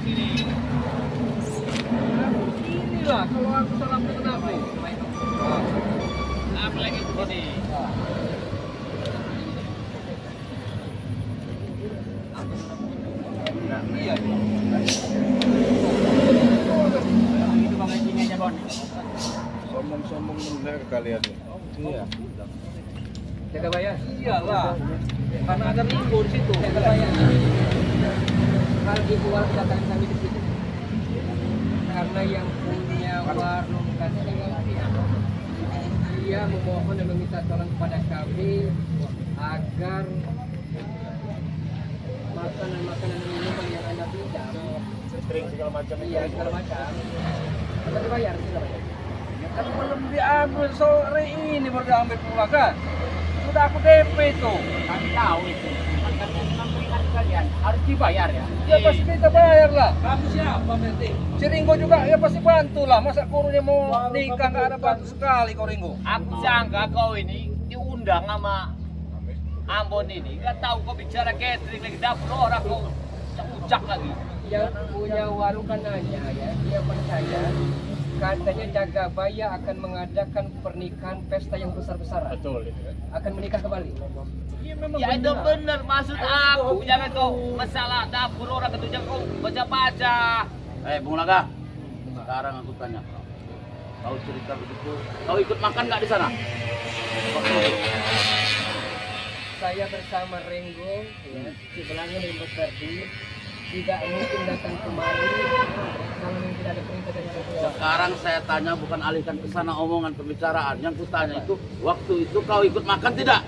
ini. Inilah kalau aku salah kenapa? Apalagi begini. Iya. Itu bang aja Bon. Sombong-sombong bener kalian. Iya. Jaga bayar. Iyalah. Karena ada Ringo di situ. Jaga bayar. Kalau dijual datangan kami di situ. Karena yang punya warung katanya dia memohon dan meminta tolong kepada kami agar makanan minuman yang Anda pinjam, String segala macam. iya segala macam, kita dibayar segala macam. Ya kan belum diambil sore ini baru diambil pula kan? Sudah aku DP itu. Kami tahu itu. Kan memberikan kalian harus dibayar ya. Ya pasti kita bayar lah. Kamu siapa berarti? Si Ringo juga ya pasti bantu lah. Masa kurunya mau nikah nggak ada bantu sekali kau Ringo? Aku sangka kau ini diundang sama Ambon ini. Gak tahu kau bicara catering lagi dapur orang kau ucak lagi. Yang punya warung kan nanya ya, dia pada saya katanya Jagabaya akan mengadakan pernikahan pesta yang besar-besaran. Betul itu kan. Akan menikah kembali. Iya memang Ya itu benar maksud aku, jangan kau masalah dapur orang itu jangan kau baca-baca. Bung Laga, sekarang aku tanya kau cerita begitu, kau ikut makan nggak di sana? Saya bersama Renggo, ya, sebelahnya Renggo Ferdi, tidak mungkin datang kemari kalau tidak ada perintah dari saya. Sekarang saya tanya bukan alihkan ke sana omongan pembicaraan. Yang kutanya itu waktu itu kau ikut makan tidak?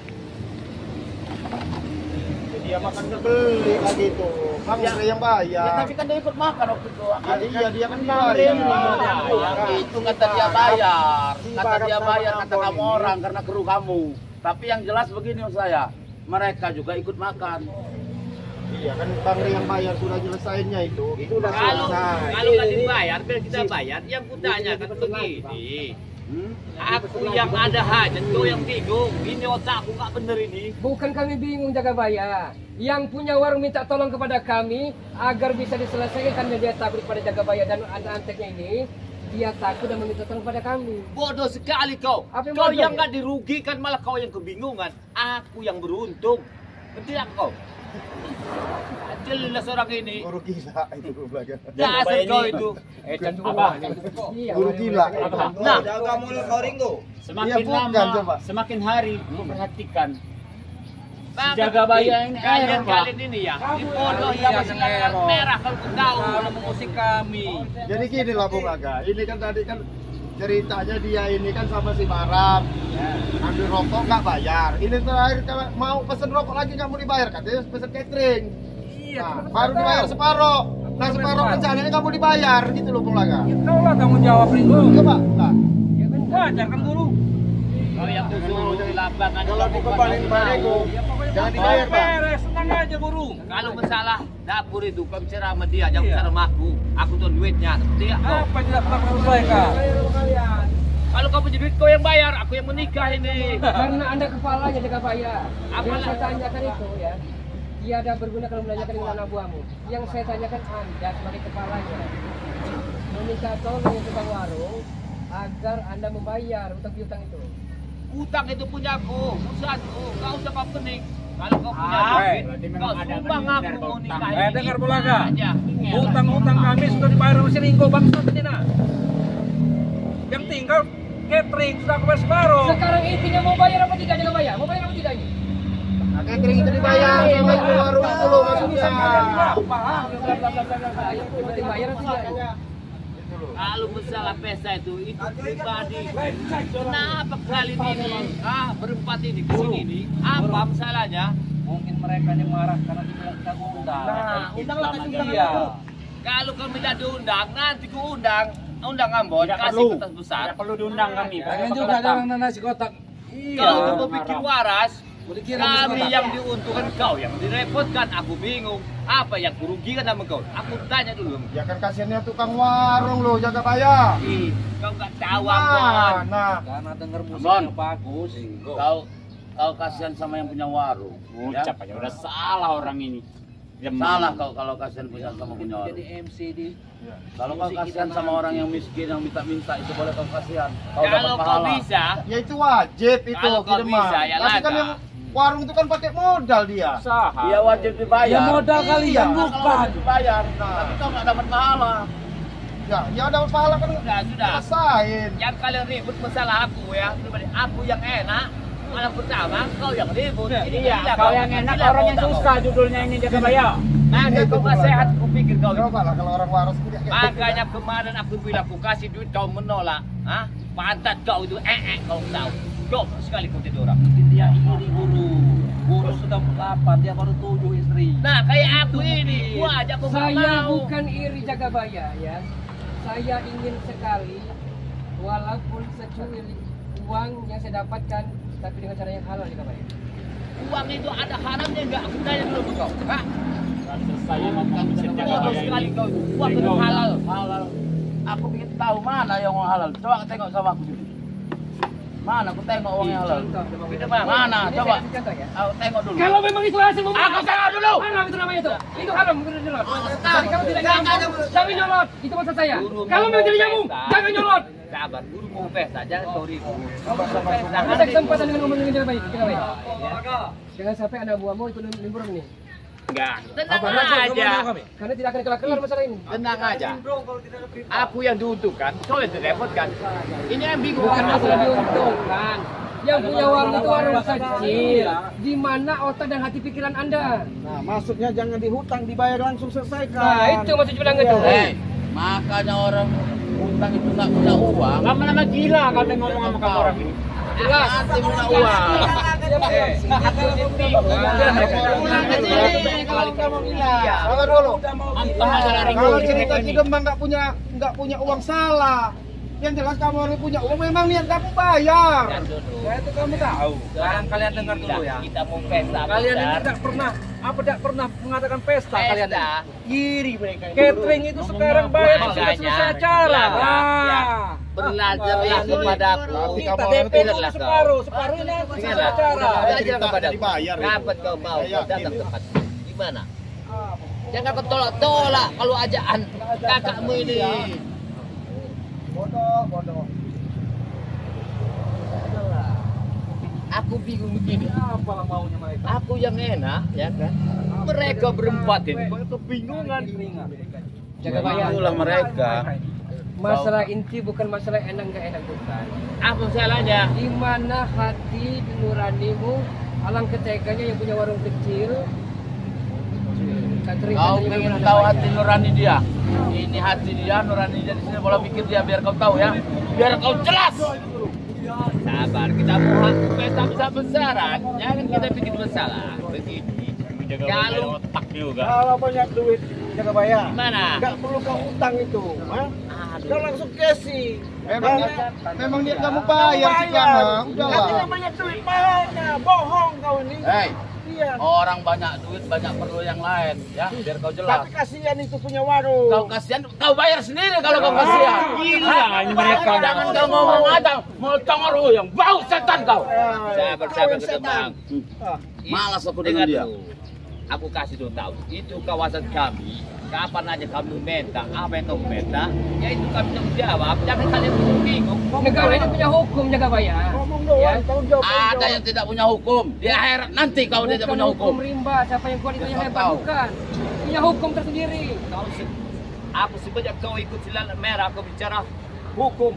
Dia makan beli lagi itu. Bang Ya. yang bayar. Ya tapi kan dia ikut makan waktu itu. Iya dia kan Bayar. bayar. Itu kata dia bayar. Kata dia bayar kata kamu orang karena kru kamu. Tapi yang jelas begini saya, mereka juga ikut makan. Iya kan Bang yang bayar sudah nyelesainnya itu. Itu udah Kalau selesai. nggak dibayar, biar kita bayar. Yang kutanya kan begini. Aku yang ada hajat, kau yang bingung. Ini otakku nggak bener ini. Bukan kami bingung Jagabaya. Yang punya warung minta tolong kepada kami agar bisa diselesaikan karena dia takut kepada Jagabaya dan anteknya ini. Dia takut dan meminta tolong kepada kami. Bodoh sekali kau. Apa yang Kau bodoh, yang ya? nggak dirugikan, malah kau yang kebingungan. Aku yang beruntung. Ngerti nggak kau? Jelas orang ini. Guru gila itu belakang. Dasar kau itu. Dan iya, Guru gila. Nah, Jaga mulut kau Ringo. Iya bukan coba. Semakin hari aku perhatikan Jagabaya ini kalian ini ya. Di bodoh yang masih kartu merah kalau kau tahu. Kalau mengusik kami. Jadi gini lah Bung Laga. Ini kan tadi kan ceritanya dia ini kan sama si Baram. Ambil rokok nggak bayar. Ini terakhir kalau mau pesen rokok lagi nggak mau dibayar katanya pesen catering. Iya. Nah, baru dibayar separuh. Nah separuh rencananya nggak mau dibayar gitu loh Bung Laga. Kau lah tanggung jawab Ringo. Coba. Nah. Wajar kan guru. Kau yang disuruh di lapangan. Kalau aku kembaliin Barego, jangan dibayar Pak. Beres, tenang aja guru. Kalau masalah dapur itu kau bicara sama dia, jangan bicara sama aku. Aku tuh duitnya. Ngerti nggak kau? Apa yang tidak pernah selesaikan? Kalau kau punya duit, kau yang bayar. Aku yang menikah ini. Karena Anda kepalanya Jagabaya. Apa Yang lah? saya tanyakan itu ya. Tiada berguna kalau menanyakan dengan anak buahmu. Yang saya tanyakan Anda sebagai kepalanya. Meminta tolong yang tukang warung agar Anda membayar utang piutang itu. Utang itu punyaku, usahaku. Kau usah kau pening. Kalau kau punya Ah, duit, kau sumbang aku mau nikahin. dengar Bulaga. Aja. Hutang-hutang kami sudah dibayar sama si Ringo bangsa tadi nak. Yang tinggal catering sudah aku bayar separuh. Sekarang intinya mau bayar apa tidak Jagabaya? Mau bayar apa tidak ini? Nah, catering itu dibayar sama ibu warung itu loh maksudnya. Ayo, penting bayar atau tidak? Kalau masalah pesta itu pribadi. Kenapa kali ini berempat ini kesini ini? Apa masalahnya? Mungkin mereka yang marah karena tidak kita undang. Nah, undanglah kasih undangan Iya. itu. Kalau kau tidak diundang, nanti ku undang Ambon, Tidak kasih perlu. kertas besar. Tidak perlu diundang kami. Pengen juga jangan nasi kotak. Kalau kau mau bikin waras, Kira kami yang diuntungkan, kau yang direpotkan. Aku bingung. Apa yang kurugikan sama kau? Aku tanya dulu. Ya kan kasihannya tukang warung loh Jagabaya. Ih, kau nggak tahu Ambon. Nah, Karena denger Ambon. musiknya bagus. Kau kasihan sama yang punya warung. Ucap aja udah salah orang ini. Salah kau kalau kasihan sama punya orang. Jadi MC di Kalau kau kasihan sama orang yang miskin yang minta-minta itu boleh kau kasihan. Kau dapat Kalau kau pahala. bisa, Ya itu wajib itu Kalau kau di Demak. bisa, ya Tapi kan laga. yang warung itu kan pakai modal dia. Dia wajib dibayar. Ya modal kalian Iya. Kalau bukan. wajib dibayar, tapi kau nggak dapat pahala. Ya dapat pahala kan sudah. rasain. Yang kalian ribut masalah aku ya, aku yang enak. Malam pertama kau yang ribut. Iya, kau yang enak, orang yang susah judulnya ini jaga bayar. Maka kau nggak sehat, aku pikir kau. Coba lah kalau orang waras itu kayak Makanya kemarin aku bilang aku kasih duit kau menolak. Hah? Pantat kau itu kau tahu. Coba sekali kau tidur orang. Dia ini guru sudah 8, dia baru 7 istri. Nah kayak aku ini, gua ajak kau Saya mau. bukan iri Jagabaya ya. Saya ingin sekali walaupun secuil uang yang saya dapatkan tapi dengan cara yang halal Jagabaya. Uang itu ada haramnya enggak? Aku tanya dulu ke kau. Hah? Saya ngomong Bodoh sekali kau itu. Uang itu halal. Halal. Aku ingin tahu mana yang uang halal. Coba tengok sama aku dulu. Mana aku tengok uang yang halal. Itu mah. Mana? Ini Coba. saya kasih contoh ya. Aku tengok dulu. Kalau memang itu hasil Aku tengok dulu. Mana itu namanya itu? Itu haram, bukan nyolot. Jadi kalau tidak nyambung, jangan nyolot. Itu maksud saya. Kalau memang tidak nyambung, jangan nyolot. Sabar, guru mau pesta, jangan kau ribut. Ada kesempatan dengan ngomong dengan Jagabaya. Jangan sampai anak buahmu itu liburan nih. Enggak. Tenang aja. Karena tidak akan kelar masalah ini. Tenang aja. Aku yang diuntungkan, kau yang direpotkan. Ini yang bingung. Bukan masalah diuntungkan. Yang punya warung itu warung kecil. Di mana otak dan hati pikiran Anda? Nah, maksudnya jangan dihutang, dibayar langsung selesaikan. Nah, itu maksud bilang itu. Makanya orang utang itu nggak punya uang. Kamu nama gila kami ngomong sama kamu orang ini. Jelas. Nanti punya uang. Salah dulu. Kalau cerita Cidemang nggak punya uang salah. Yang jelas kamu harus punya uang, memang niat kamu bayar. Ya itu kamu tahu. Sekarang kalian dengar dulu ya. Kita mau pesta. Kalian ini besar. tidak pernah mengadakan pesta kalian. Pesta. Iri mereka. Catering itu sekarang bayar sudah selesai acara. Nah, belajarlah kepadaku. Tapi Kita kamu DP harus dulu separuhnya selesai acara. Belajar kepadaku. dibayar, ya. Kapan kau mau Saya yakin. datang tempat? Gimana? Jangan kau tolak-tolak kalau ajaan kakakmu ini. Bodoh. Aku bingung begini. Apa maunya mereka? Aku yang enak, ya kan? Mereka berempat ini kebingungan. Jagabaya. Itulah mereka. Masalah inti bukan masalah enak nggak enak bukan. Apa salahnya? Di mana hati nuranimu, alangkah teganya yang punya warung kecil. Kau ingin tahu hati nurani dia? Ini hati dia, nurani dia di sini. Bola pikir dia, biar kau tahu ya. Biar kau jelas. Sabar, kita mau pesta besar-besaran. Jangan kita bikin masalah. Begini. Kalau Kalau banyak duit Jagabaya, mana? nggak perlu kau utang itu. Kau langsung casing. Memang dia nggak mau bayar sih Kana. Udahlah. Banyak duit mana? Bohong kau ini. Hei, Iya. orang banyak duit, banyak perlu yang lain. Ya, biar kau jelas. Tapi kasihan itu punya warung. Kau kasihan, kau bayar sendiri kalau kau kasihan. Gila ini mereka. Jangan kau ngomong aja, mau congor yang bau setan kau. Sabar, Kemang. Malas aku Dengar dengan dia. dulu. Aku kasih tahu, itu kawasan kami. Kapan aja kami minta, apa yang kamu minta, ya itu kami tanggung jawab. Jangan kalian bingung. Negara ini punya hukum Jagabaya. Ngomong doang, Ya. tanggung jawab. Ada yang tidak punya hukum. Di akhirat nanti kau tidak punya hukum. Rimba, siapa yang kuat itu yang Kau hebat tahu. bukan. Punya hukum tersendiri. Aku sebanyak kau ikut silat merah, aku bicara hukum.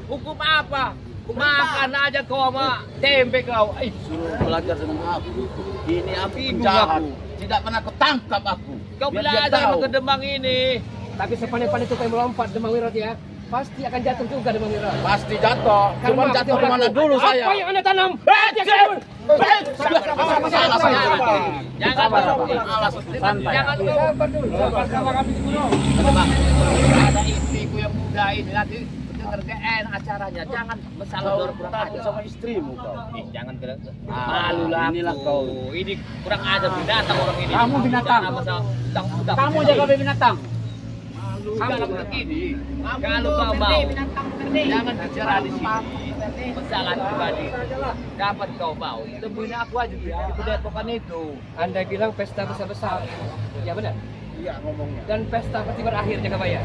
Hukum apa? Makan aja kau sama tempe kau. Suruh belajar dengan aku. Ini aku Bingung penjahat. aku. Tidak pernah ketangkap aku. Kau Biar dia belajar tahu. sama kedemang ini. Tapi sepandai-pandai tukang melompat Demang Wirat ya, pasti akan jatuh juga Demang Wirat. Pasti jatuh. Cuma Karena jatuh di mana aku. dulu saya. Apa yang Anda tanam? Jangan Malas. Jangan Sabar dulu. Sabar kami dulu. Ada istriku yang muda ini nanti dengar GN acaranya. Jangan masalah Kau kurang takut ajar. sama istrimu kau. Jangan kira Ah, malu lah inilah aku. kau. Ini kurang ajar binatang orang ini. Kamu binatang. Jangan masalah utang-utang. Kamu jaga binatang. Kamu begini. Kalau kau mau, jangan bicara di sini. masalah pribadi. Kapan kau mau? Temuin aku aja di pendepokan itu. Anda bilang pesta besar-besar. Ya benar. Iya ngomongnya. Dan pesta pasti berakhir jaga bayar.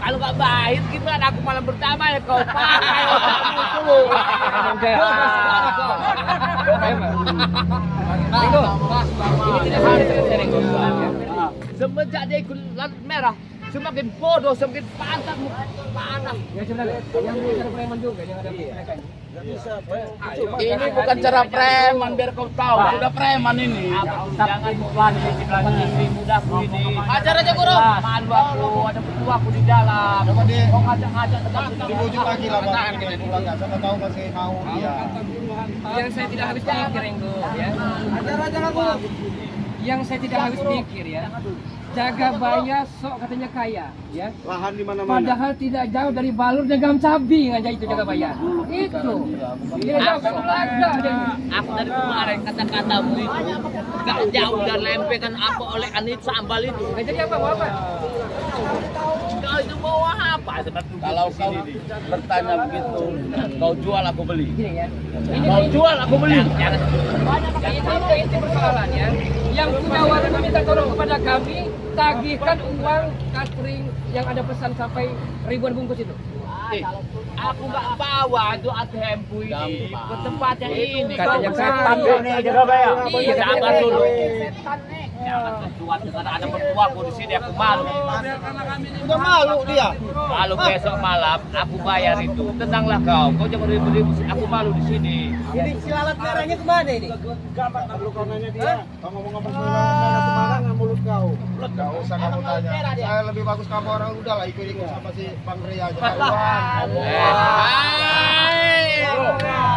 Kalau nggak baik gimana? Aku malam pertama ya kau pakai otakmu tuh. Ringo, ini tidak serius ya Ringo. Semenjak dia ikut lampu merah, semakin bodoh, semakin pantas panas. Ya sebenarnya yang cara preman juga yang ada mereka ini. Ini bukan cara preman biar kau tahu. Udah preman ini. Jangan berani mudahku ini. Ajar aja guru. Malu aku, ada berdua aku di dalam. Coba dia Kau ngajak-ngajak tetap dibujuk lagi lah bang. Nggak siapa tahu masih mau dia. Yang saya tidak habis pikir Ringo ya. Yang saya tidak habis pikir ya. Jaga bayar sok katanya kaya ya. Lahan di mana-mana. Padahal tidak jauh dari Balur dan Gamsabi aja itu jaga bayar. Itu. Tidak jauh dari Laga. Aku dari kemarin kata-katamu itu gak jauh dan lempengan apa oleh Anit Sambal itu. Nggak jadi apa mau apa? Kau itu mau apa? Kalau kau bertanya begitu, kau jual aku beli. Gini ya. Kau jual aku beli. Jangan. Ini persoalannya. Yang punya warung meminta tolong kepada kami tagihkan uang catering yang ada pesan sampai ribuan bungkus itu. Aku nggak bawa itu ATM-ku ini ke tempatnya ini. Katanya setan ini jaga bayar. Iya, sabar dulu. Jangan sesuatu karena ada mertuaku di sini aku malu. Udah malu dia. Kalau besok malam aku bayar itu, tenanglah kau. Kau jangan ribut-ribut. Aku malu di sini. Ini silalat merahnya kemana ini? Kalau kau nanya dia, kau ngomong-ngomong sembarangan mulut kau. Gak usah kamu tanya. Saya lebih bagus kamu orang udah lah ikut-ikut sama si Bang Ria aja.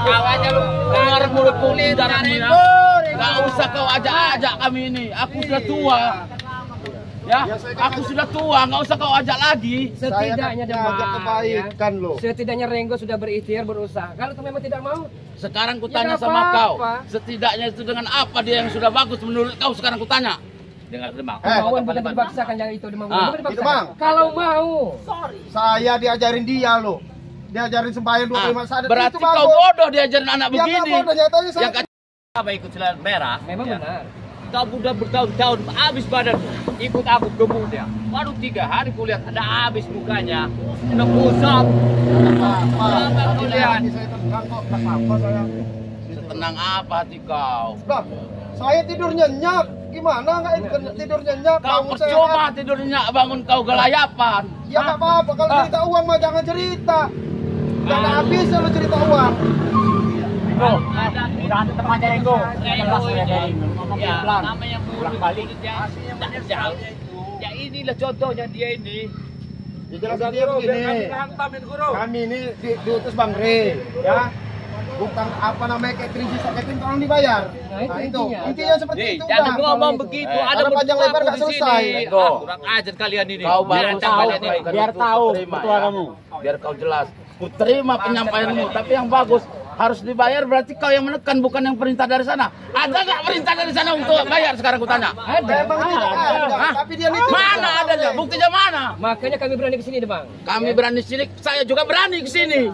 Kau aja lu dengar mulut kulit darahmu ya. Gak usah kau ajak-ajak kami ini. Aku sudah tua. Ya, aku sudah tua, nggak usah kau ajak lagi. Setidaknya ajak kebaikan loh. Setidaknya Renggo sudah berikhtiar berusaha. Kalau itu memang tidak mau, Sekarang Ya, kutanya nggak sama kau, apa-apa. setidaknya itu dengan apa dia yang sudah bagus menurut kau? Sekarang kutanya. Dengar demang. kemauan bukan dipaksakan yang itu mau. Ah, Bukan dipaksakan. itu, Bang. Kalau mau, Saya diajarin dia loh. Diajarin sembahyang 25 saat. Berarti itu kau bodoh diajarin anak Ya begini. nggak bodoh, nyatanya saya. Yang Apa ikut silat merah? memang Ya. benar. Kau udah bertahun-tahun habis badan. Ikut aku gemuk dia. Baru 3 hari kulihat ada habis mukanya. Udah kusam. Apa kau lihat? Saya tenang kok, tak apa saya. Tenang apa hati kau? Lah, saya tidur nyenyak. Gimana nggak tidur nyenyak? Kau Bangun percuma sehat. tidurnya bangun kau gelayapan. Ya nggak apa-apa, kalau cerita uang mah jangan cerita. Nggak ada habisnya lo cerita uang. Udah tetap aja Ego. Ya, namanya pulang balik ya. Jauh. Ya inilah contohnya dia ini. Ya jelas dia begini. Kami ini diutus Bang Re, ya. Bukan apa namanya catering tolong dibayar. Nah, itu intinya seperti itu. Jangan udah. ngomong begitu. Ada Karena panjang lebar nggak selesai. Kurang ajar kalian ini. Kau baru Berantem tahu, kalian ini. biar tahu betul kamu. Biar kau jelas. Ku terima penyampaianmu, tapi yang bagus harus dibayar. Berarti kau yang menekan, bukan yang perintah dari sana. Ada nggak perintah dari sana untuk bayar? Sekarang ku tanya. Memang tidak ada, Hah? tapi dia itu Mana adanya? Buktinya mana? Makanya kami berani ke sini, Bang. Kami berani sini, saya juga berani ke sini.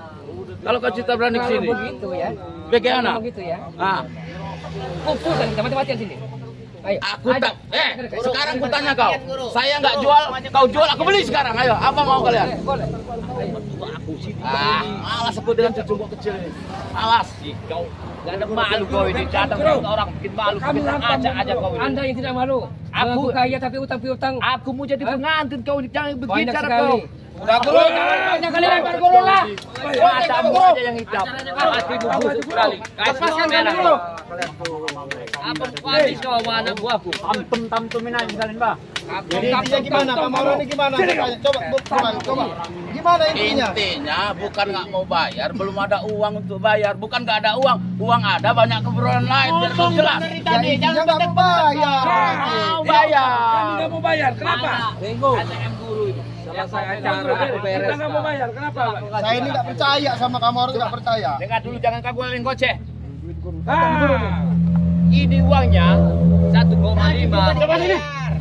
Kalau kau cerita berani ke Kalau sini. begitu ya. Bagaimana? Kalau begitu ya. Ah, Kumpulkan kita mati-matian sini. Ayo. aku tak. Sekarang ku tanya kau. Saya nggak jual, kau jual, aku beli sekarang. Ayo, apa mau kalian? Boleh. Malas aku dengan cucu kecil ini. Malas. Kau gak ada malu kau ini. Datang ke orang bikin malu. Kamu Kita nampak ajak aja kau ini. Anda yang tidak malu. Aku kaya tapi utang piutang. Aku mau jadi pengantin kau ini. Jangan begitu Banyak cara sekali. kau. Udah guru, jangan kali lempar guru lah. Matamu aja yang hitam. Hatimu busuk sekali. Lepaskan kali dulu. Apa habis kau sama anak buahku? Jadi intinya gimana? Kamu ini gimana? Coba. Gimana intinya? Intinya bukan nggak mau bayar, belum ada uang untuk bayar. Bukan nggak ada uang, uang ada, banyak keperluan lain. Biar kau jelas. Ya intinya nggak mau bayar. Mau bayar. Nggak mau bayar, kenapa? ATM guru itu. Selesai acara aku beres. Kita nggak mau bayar, kenapa? Saya ini nggak percaya sama kamu, harus nggak percaya. Dengar dulu, jangan kagulin goceh. Ah, Ini uangnya 1,5. coba sini.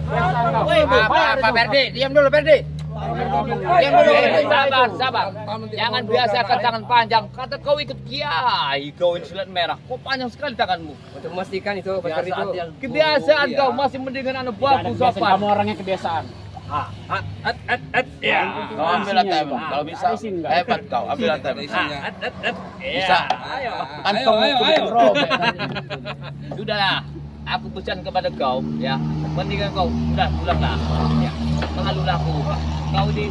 Apa Berdi? Diam dulu Berdi. Sabar. Jangan biasakan tangan panjang. Kata kau ikut kiai, kau ini silat merah. Kok panjang sekali tanganmu? Untuk memastikan itu benar itu. Kebiasaan kau masih mendingan anak baku sopan. Kamu orangnya kebiasaan. Ya. Kau ambil ATM. Kalau bisa, hebat kau. Ambil ATM. Bisa. Kantong robek. Sudahlah. Aku pesan kepada kau, ya. Mendingan kau pulanglah. Ya. Mengalulah aku. Kau di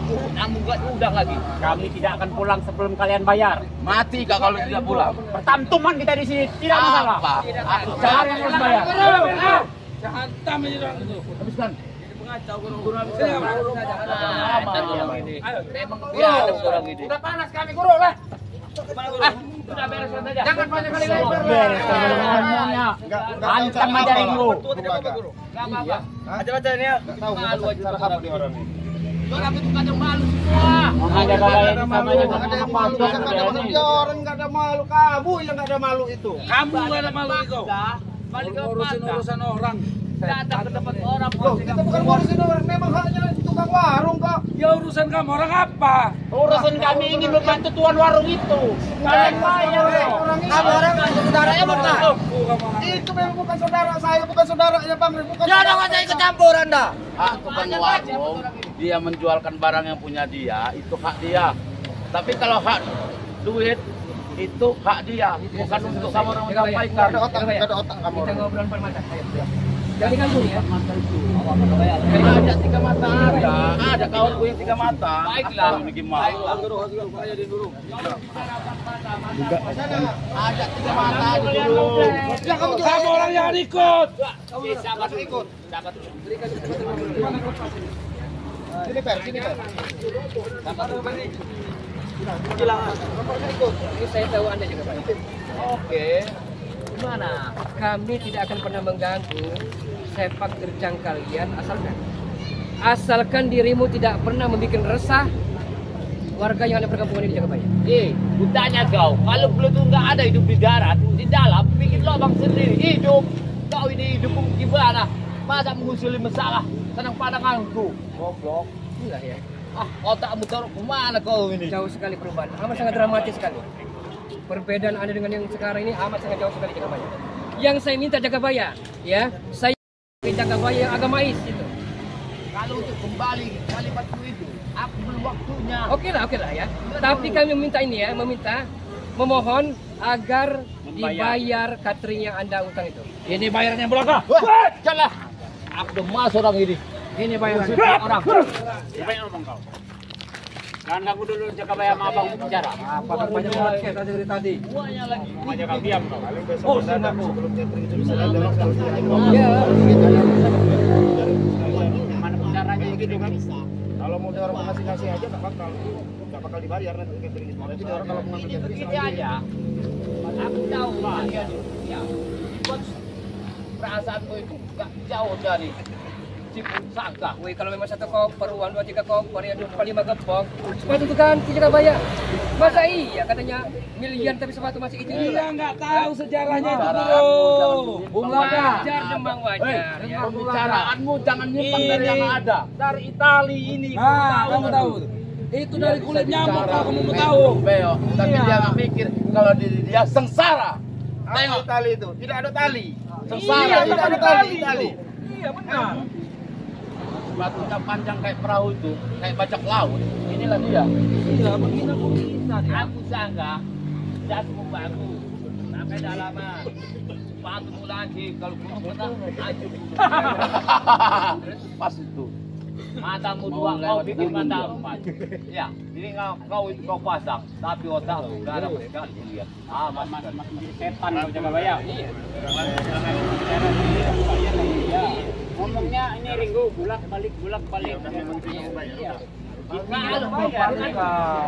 udah lagi. Kami tidak akan pulang sebelum kalian bayar. Mati kau kalau tidak pulang. Pertantuman kita di sini tidak masalah. Aku cari yang harus bayar. Hantam aja orang itu. Habiskan. Udah panas kami guru lah. Sudah beres saja. Jangan banyak kali lebar. Beres ngomongnya. Hantam aja guru. Enggak apa-apa. Aja ini ya. Enggak tahu cara apa nih orang ini. Kami tuh kadang malu semua. Ada kawayan sama aja Ada yang malu, nggak ada malu dia orang nggak ada malu, kamu yang nggak ada malu itu. Kamu nggak ada malu itu. Balik ke Urusan orang. datang ke tempat orang. Loh, kita bukan ngurusin orang, memang haknya tukang warung kok. Ya urusan kamu orang apa? Urusan kami ingin membantu tuan warung itu. Kalian bayar dong. Kamu orang saudaranya bukan? Itu memang bukan saudara saya, bukan saudaranya Bang Rin, bukan. Ya dong, saya ikut campur Anda. Hak tukang warung, dia menjualkan barang yang punya dia, itu hak dia. Tapi kalau hak duit itu hak dia, bukan untuk kamu orang menyampaikan. Nggak ada otak, nggak ada otak kamu. Kita ngobrol empat mata. Jadi kamu ya. Ada 3 mata ada kawanku yang 3 mata. Baiklah. Ada 3 mata dulu. Ya kamu juga. Kamu orang yang ikut. Sabar ikut. Sabar. Sini Per, sini Per. Ini saya tahu Anda juga Pak. Oke. Gimana? Kami tidak akan pernah mengganggu sepak terjang kalian asalkan dirimu tidak pernah membuat resah warga yang ada perkampungan ini di Jagabaya. Kutanya kau, kalau Pluto nggak ada hidup di darat, di dalam, bikin lubang sendiri hidup. Kau ini hidup gimana? Masa mengusuli masalah senang pandanganku? Goblok. Inilah ya. Otakmu taruh kemana kau ini? Jauh sekali perubahan, amat sangat dramatis sekali. Perbedaan Anda dengan yang sekarang ini amat sangat jauh sekali Jagabaya. Yang saya minta Jagabaya, ya, saya Jagabaya yang agamais itu. Kalau untuk kembali kalimatku itu, aku belum waktunya. Oke lah ya. Tapi kami meminta ini ya, memohon agar dibayar catering yang Anda utang itu. Ini bayarnya berapa? Janganlah. Aku udah masuk orang ini. Ini bayarnya orang. Bayar dong kau. Jangan ganggu dulu Jagabaya sama abang bicara. Apa banyak podcast aja dari tadi. Semuanya lagi. Aja kau diam kau. Oh, sebelum catering itu bisa ada Ya. Mana caranya gitu kan? Kalau mau orang ngasih aja nggak bakal dibayar nanti catering itu. Nanti orang kalau mau ngambil catering Begini aja. Aku tahu dia ya. Buat perasaanku itu gak jauh dari Cipun Sangka. Wih, kalau memang 1 koper, uang 2-3 koper, ya 25 gepok, sepatu itu ganti Jagabaya. Masa iya katanya milian tapi sepatu masih itu juga. Iya nggak tahu sejarahnya itu Cara dulu. Wajar demang wajar. Ya. Pembicaraanmu jangan nyimpang dari yang ada. Dari Itali ini. Nah, kamu tahu. Itu dari kulit nyamuk kalau kamu mau tahu. Beo, tapi dia nggak mikir kalau diri dia sengsara. Tengok tali itu, tidak ada tali. Sengsara Tidak ada tali. Iya benar. Batunya panjang kayak perahu itu, kayak bajak laut. Inilah dia. Iya, begini aku bisa dia. Aku sangka jatuhmu bagus. Sampai dalaman. Sepatumu lagi kalau kamu pernah hancur. Pas itu. Matamu 2, kau bikin mata 4. Ya, ini kau pasang, tapi otakmu garam sekali lihat. Mas Jadi setan kau Jagabaya. Iya. Ngomongnya ini Ringo bulak balik.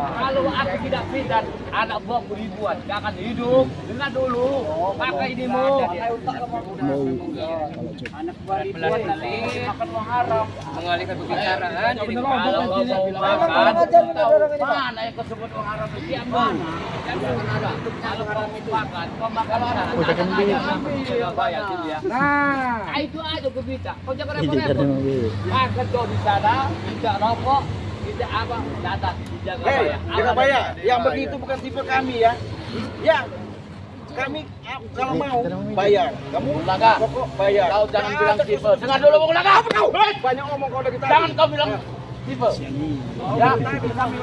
Kalau aku tidak pindah, anak buahku ribuan, gak akan hidup. Dengar dulu, pakai inimu. Anak buah ribuan makan uang haram. Mengalihkan pembicaraan. Jadi Kalau kau mau makan, mana yang kau sebut uang haram itu yang mana? Jangan ada. Kalau kau makan, kau makan mana? Ada bayar itu ya. Nah, Itu aja gue minta. Kau jangan repot-repot. Makan kau di sana, tidak rokok. Tidak apa, datang di Hei, Jagabaya. Jagabaya, yang begitu bukan tipe kami ya. Ya, kami kalau mau bayar, kamu Laga. pokok bayar. Kau jangan bilang tipe. Dengar dulu Bung Laga. Apa kau? Banyak ngomong kau dari tadi. Jangan kau bilang tipe. Ya.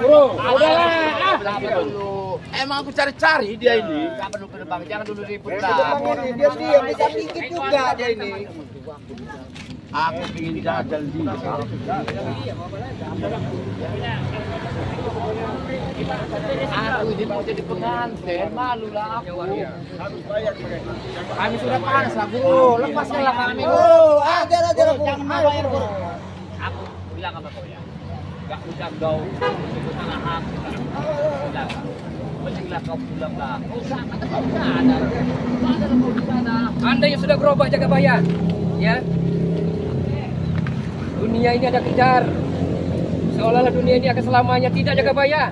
Bro, Udahlah. Dulu. Emang aku cari-cari dia ini. Kapan dulu ke depan? Jangan dulu ribut lah. dia diam, bisa dikit juga dia ini. Aku ingin jajal dia. Aku ini mau jadi pengantin, malu lah aku. Kami sudah panas lah, bro. Lepaskanlah kami, bro. Ajar, jangan bayar, bro. Aku bilang apa kau ya? Gak usah kau salah aku. Bilang, mendinglah kau pulanglah. Kau usah, kata kau usah ada. Kau ada kau di sana. Anda yang sudah berubah Jagabaya, ya. Dunia ini ada kejar. Seolah-olah dunia ini akan selamanya. Tidak, Jagabaya.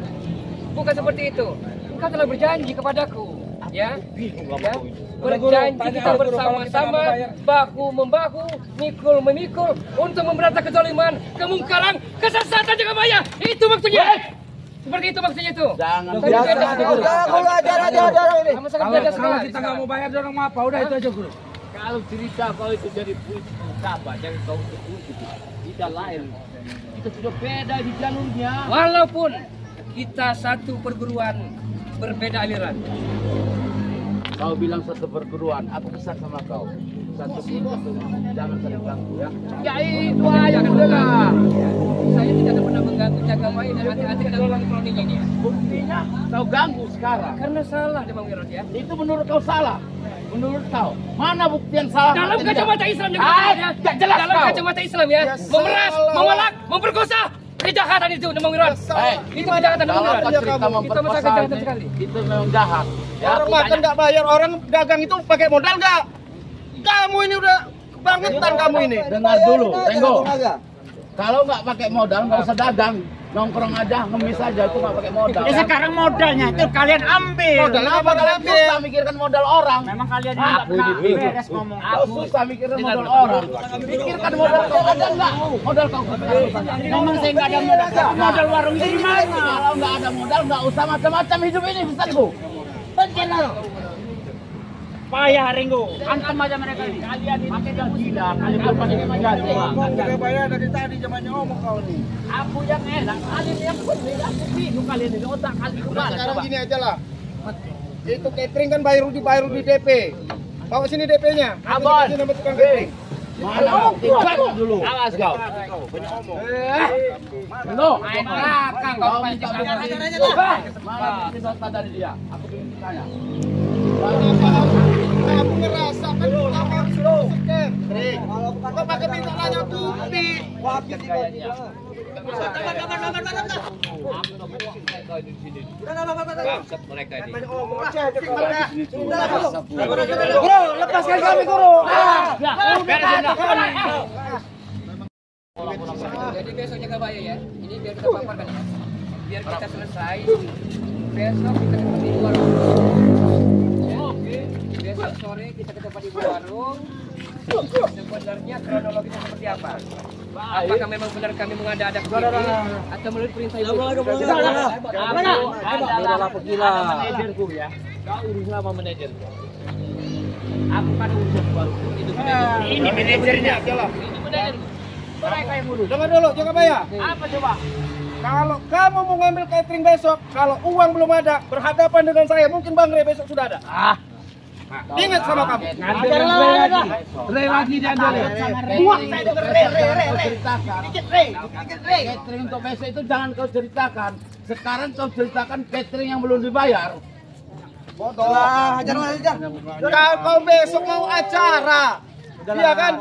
Bukan seperti itu. Engkau telah berjanji kepadaku, ya. Ya. Berjanji kita bersama-sama, bahu membahu, mikul memikul untuk memberantas kezaliman, kemungkaran, kesesatan Jagabaya. Itu maksudnya. Seperti itu maksudnya itu. Jangan Tapi biasa. beda sekali. Ajar ini. Sama sangat beda Kalau sekali. kita nggak mau bayar orang apa, udah itu aja guru. Kalau cerita kau itu jadi puisi sahabat, jangan kau untuk puisi itu. Tidak lain. Kita sudah beda di jalurnya. Walaupun kita satu perguruan, berbeda aliran. Kau bilang satu perguruan, aku pesan sama kau. Satu pun jangan saling ganggu ya. Ya itu aja udah. Saya tidak ada pernah mengganggu Jagabaya dan hati-hati dalam kroninya ini. Ya. Buktinya kau ganggu sekarang. Karena salah dia Bang Wirot ya. Itu menurut kau salah. Menurut kau, mana bukti yang salah? Dalam kacamata Islam Ah, Jagabaya. tak jelas Dalam kau. kacamata Islam ya, memeras, mengelak, memperkosa, kejahatan itu Bang Wirot. Itu kejahatan Bang Kalau Wirot. kau cerita Kita memperkosa masalah kejahatan ini, sekali. itu memang jahat. Ya, Orang makan nggak bayar, orang dagang itu pakai modal nggak? Kamu ini udah kebangetan kamu ini. dengar dulu, Tenggo. Kalau nggak pakai modal, nggak usah dagang. Nongkrong aja, ngemis aja, itu nggak pakai modal. Ya sekarang modalnya itu kalian ambil. Modalnya apa Kenapa kalian ambil? susah mikirkan modal orang? Memang kalian ini nggak pernah beres ngomong. Kau susah mikirkan modal orang. Pikirkan modal kau ada nggak? Modal kau. Memang saya nggak ada modal. Modal warung itu di mana? Kalau nggak ada modal, nggak usah macam-macam hidup ini, pesanku. Benar. Payah Ringo. Antem aja mereka ini. Kalian ini pakai gila, kalian belum pakai menjadi. Jagabaya dari tadi zamannya ngomong kau nih. Aku yang enak, kalian yang penting. Aku bingung kalian ini otak kalian kemana? Sekarang Coba. gini aja lah. Itu catering kan bayar di DP. Bawa sini DP-nya. Abon. Sini sama tukang catering. Mana bukti dulu? Awas kau. No. Main belakang kau minta pancing bukti. aku. Mana bukti data dari dia? Aku ingin tanya. Kamu ngerasa kan kamu harus catering. Kau pakai minta nanya bukti. Bangsat mereka ini. Bro, lepaskan kami, Guru. Jadi besok Jagabaya ya. Ini biar kita paparkan ya. Biar kita selesai. Besok kita ketemu di warung. Ya. Besok sore kita ketemu di warung. Sebenarnya kronologisnya seperti apa? Apakah memang benar kami mengada-ada begini atau menurut perintah ibu? Adalah manajerku ya. Kau urus sama manajerku. Aku kan urus baru. Itu manajerku. Ini manajernya. Ini manajerku. Mereka yang urus. Dengar dulu, Jagabaya. Apa coba? Kalau kamu mau ngambil catering besok, kalau uang belum ada, berhadapan dengan saya, mungkin Bang Re besok sudah ada. Ingat sama kamu. Re lagi dia Uang saya dengar Re. Catering untuk besok itu jangan kau ceritakan. Sekarang kau ceritakan catering yang belum dibayar. Bodoh. Kalau besok mau acara, iya kan?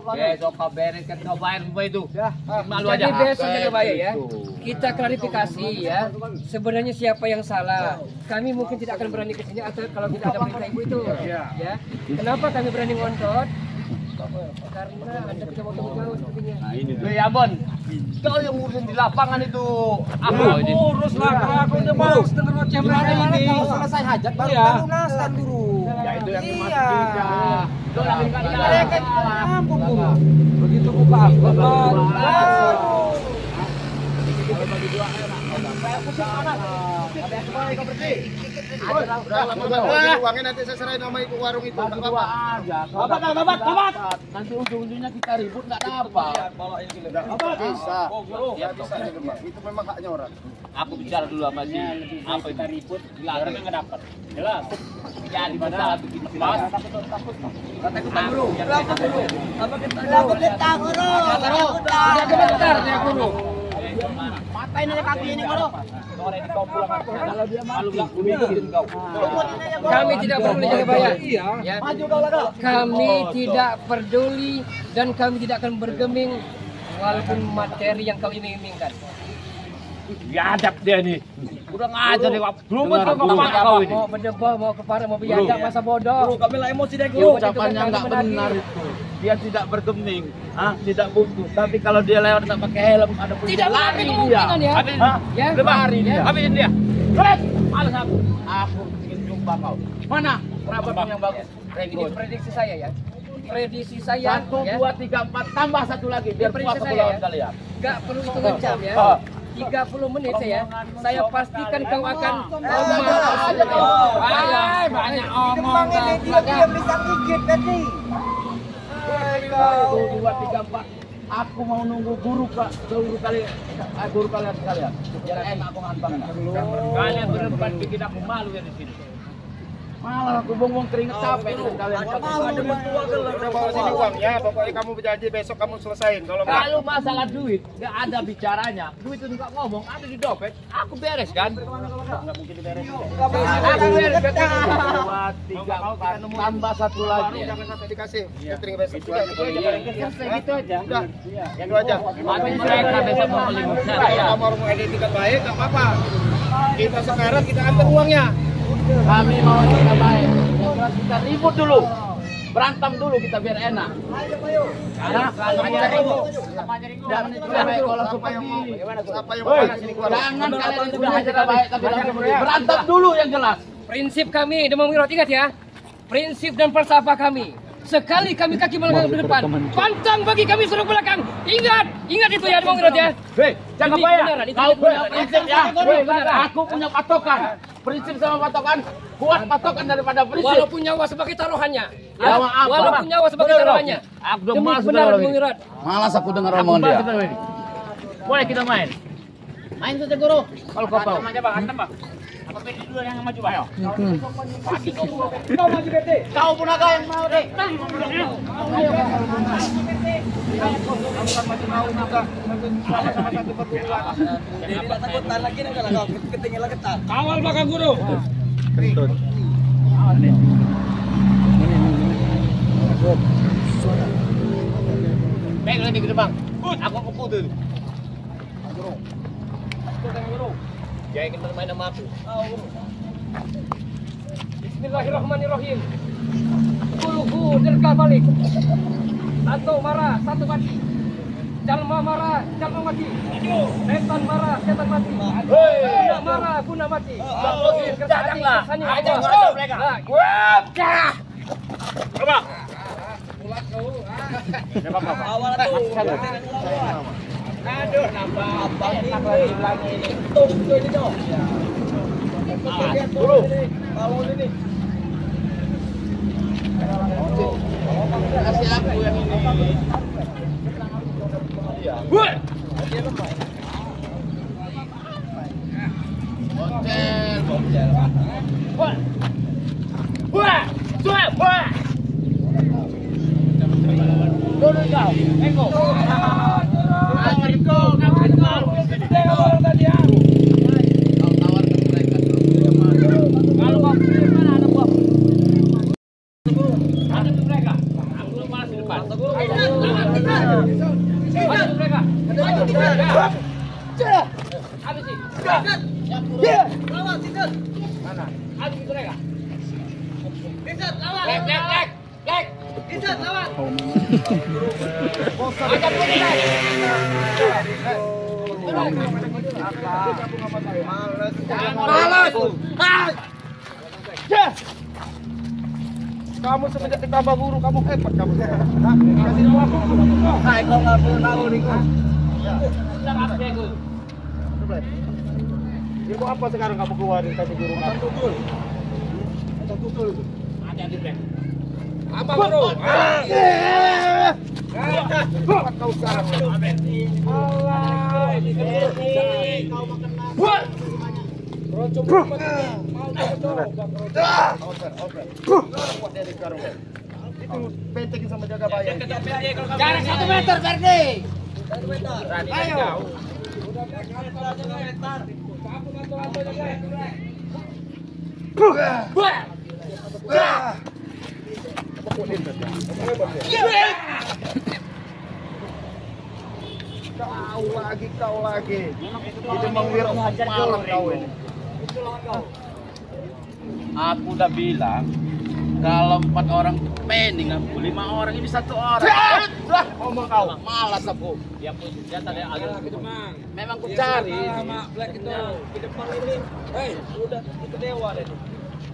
Besok kau beres kan kau bayar semua itu. Malu aja. Jadi besok Jagabaya ya, kita klarifikasi ya, sebenarnya siapa yang salah. Kami mungkin tidak akan berani ke sini atau kalau tidak ada perintah ibu itu. Ya. Kenapa kami berani ngontot? Karena Anda tidak mau jauh sepertinya. Ya Bon, kau yang ngurusin di lapangan itu. Aku ini. Urus lah, aku udah mau setengah macam ini. selesai hajat baru Iya. lunaskan dulu. Ya itu yang dimaksudkan. Kau lagi kan Begitu buka, Uangnya nanti saya serahin sama ibu warung itu. Enggak apa-apa. Babat. Nanti ujung-ujungnya kita ribut nggak dapat. Bisa. Ya bisa. Itu memang haknya orang. Aku bicara dulu sama si apa itu ribut, dilarang nggak dapat. Jelas. Jadi masalah begini mas. Kata guru. Kita guru. Bentar ya guru. Matain aja kakinya nih guru. Kami tidak peduli Jagabaya. Ya. Kami tidak peduli dan kami tidak akan bergeming walaupun materi yang kau iming-imingkan. Biadab dia nih. Udah ngajar nih, belum betul kepala kau ini. Mau berdebat, mau kepada, mau biadab, masa bodoh. Kami lah emosi deh guru. Ucapannya nggak benar itu. Dia tidak bergeming, tidak butuh. Tapi kalau dia lewat tak pakai helm, ada polisi Tidak lari lari dia. ya. Ya. Lari dia. Habisin dia. Males aku ingin jumpa kau. Mana perabotan yang bagus? Ini prediksi saya ya. Prediksi saya 1, 2, 3, 4 tambah satu lagi biar puas prediksi aku saya lawan ya. kalian. Enggak perlu setengah jam ya. 30 menit ya. Saya pastikan kau akan Banyak omong. bisa gigit tadi. 1, 2, 3, 4. Aku mau nunggu guru kalian sekalian. Biar enak aku ngantangnya. Kalian berempat bikin aku malu ya di sini. Malah aku bongong keringet capek dengan kalian. Udah bawa sini uangnya, pokoknya kamu berjanji besok kamu selesain. Kalau enggak, Kalau masalah duit, nggak ada bicaranya. Duit itu nggak ngomong, ada di dompet. Aku beres kan? nggak mungkin diberes. Aku beres. 2, 3, 4 tambah satu lagi. Jangan sampai dikasih. Catering besok. Gitu aja. Udah, itu aja. Tapi mereka besok mau beli Kalau saya. kamu mau identikan baik, nggak apa-apa. Kita sekarang kita antar uangnya. Kami mau kita baik. Yang jelas kita ribut dulu. Berantem dulu kita biar enak. Karena kalau jangan itu baik kalau seperti ini. Siapa yang Hei, mau sini keluar? jangan kalian sudah kita baik tapi berantem dulu yang jelas. prinsip kami Demam Wirot, ingat ya. Prinsip dan falsafah kami. Sekali kami kaki melangkah ke depan, pantang bagi kami suruh belakang. Ingat itu ya Demam Wirot ya. Hei, jangan Demi bayar. kebenaran, itu Kau demi punya kebenaran. prinsip ya. Demi kebenaran. Aku punya patokan. Prinsip sama patokan, kuat patokan daripada prinsip. Walaupun nyawa sebagai taruhannya. Ya, Nyawa apa? walaupun nyawa sebagai Betul, taruhannya. Aku udah Demi malas kebenaran dengar Demam ini. Wirot. Malas aku dengar omongan dia. Boleh kita main? Main saja guru. Kalau kau tahu. Aja bang, antem bang. Apa pilih dulu yang maju bang? Kau pun agak yang mau deh. Kawal belakang guru. Baik nanti ke depan. Aku pukul tuh. Jangan kita main sama aku. Bismillahirrahmanirrahim. Kulhu dirga balik. Satu marah, satu mati. Jalma marah, jalma mati. Setan marah, setan mati. Guna marah, guna mati. Datanglah. Aja Allah. mereka. Coba. Awal tuh. Aduh, nambah apa ini? Tunggu ini dong. Dulu. Kasih aku yang ini. Dulu kau. Eko. Kalau kau mana ada gua? Ada tuh mereka. Aku belum malas di depan. Ada tuh mereka. Habis sih. Mana? Habis mereka. Lek. Ajar dulu nih. Malas. Kamu semenjak ditambah guru, kamu hebat kamu. Hah? Kasih tahu aku. Hai, kau nggak perlu tahu nih. Sudah habis aku. Dia mau apa sekarang kamu keluarin kasih guru kamu? Tukul itu. Ada di belakang. Apa bro? Buat kau sekarang. Allah, ini kau makan nasi. Roncong mau Buat dia sekarang. Itu penting sama jaga bayar. Jarak 1 meter, Ferdi. 1 meter. Ayo. Udah 1 meter. Kamu bantu Kau lagi. Itu mengwirok malam kau ini. Aku udah bilang kalau 4 orang pending, 5 orang ini 1 orang. Ngomong kau. Malas aku. Dia pun senjata dia agak gitu, Mang. Memang ku cari. Sama Black itu di depan ini. Hei, udah itu dewa deh.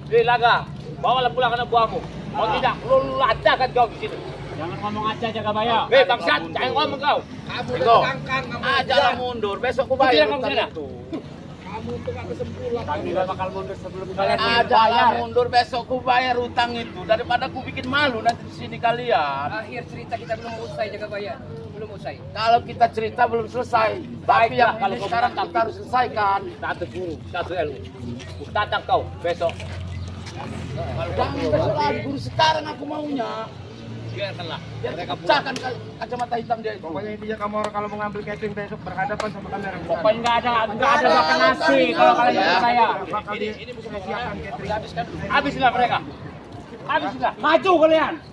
Hei Laga, bawalah pulang anak buahmu. Kalau tidak, lu lacakkan kau di sini. Jangan ngomong aja jaga bayar. Hei bangsat, jangan ngomong kau. Kamu Iko. udah kangkang kamu. Ajalah mundur, besok ku Tidak bayar kamu utang sana. itu. Kamu tuh gak kesempurna. Kami gak bakal mundur sebelum kalian Ajalah mundur, besok ku bayar utang itu daripada ku bikin malu nanti di sini kalian. Akhir cerita kita belum usai jaga bayar. Belum usai. Kalau kita cerita belum selesai, tapi Baiklah, yang kalau ini kau sekarang menang, kita harus selesaikan. Satu guru, satu ilmu. Ku tatang kau besok. Jangan besok lagi, guru sekarang aku maunya. Biarkanlah. Biar Mereka pecahkan kacamata hitam dia itu. Pokoknya intinya kamu orang kalau mau ngambil catering besok berhadapan sama kamera. Pokoknya nggak ada makan nasi kalau kalian Ya. percaya. Bakal ini bisa siapkan catering. Habiskan. Habislah mereka. Habislah. Maju kalian.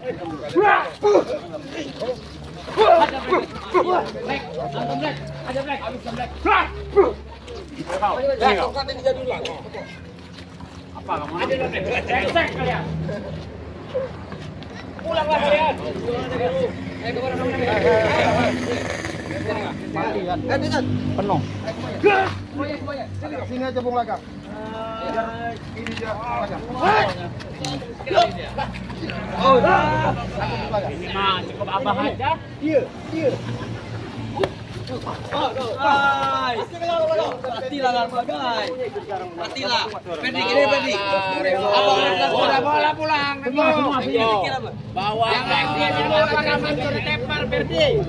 Tongkat ini jadi ulang. Apa kamu? Cek kalian. Pulanglah kalian. Penuh. Semuanya. Sini aja Bung Lagam. Ini dia Lagam. Ini mah cukup abah aja. Matilah. Ferdi gini Ferdi. Bola pulang. Semua sini. Bawa. Tepar Ferdi.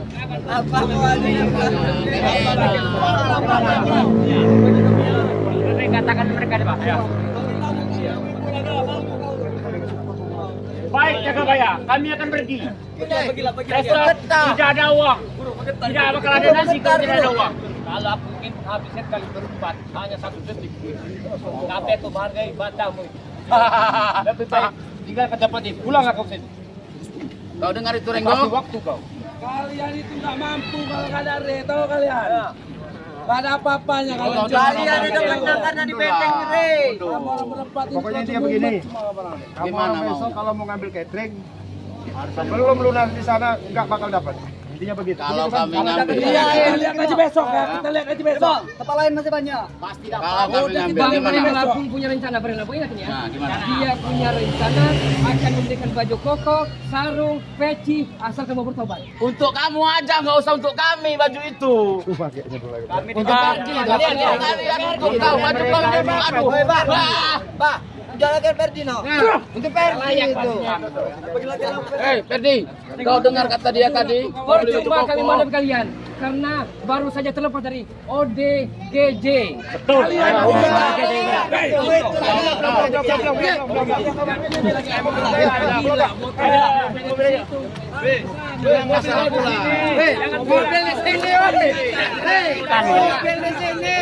Katakan mereka deh, Pak. Baik, jaga bayar. Kami akan pergi. Besok tidak ada uang. Tidak bakal ada nasi kalau tidak ada uang. Kalau aku ingin habiskan kali berempat, hanya 1 detik. Tapi itu menghargai batamu. Lebih baik tinggal ke tempat ini. Pulang aku sini. Kau dengar itu Kasih Renggo? waktu kau. Kalian itu nggak mampu kalau nggak ada Re, tahu kalian? Nggak ada apa-apanya kalau Kalian itu menang karena di benteng Re. Pokoknya intinya begini. Kamu Gimana orang mau? besok kalau mau ngambil catering sebelum lunas di sana nggak bakal dapat. Intinya begitu. Kalau Begitu kan? kami ngambil, lihat aja besok ya. Kita lihat aja besok. kalau kami ngambil Bang gimana? Labung punya rencana, Bang Labung ingat ini ya? Nah, gimana? Dia punya rencana akan memberikan baju koko, sarung, peci, asal kamu bertobat. Untuk kamu aja, nggak usah untuk kami baju itu. Tuh pakainya dulu lagi. Untuk kalian untuk tahu baju kami memang aduh. Bah. Untuk Ferdi itu. Hei, Ferdi, kau dengar kata dia tadi? Percuma kami malam kalian karena baru saja terlepas dari ODGJ. Betul. Masalah pula. Mobil di sini.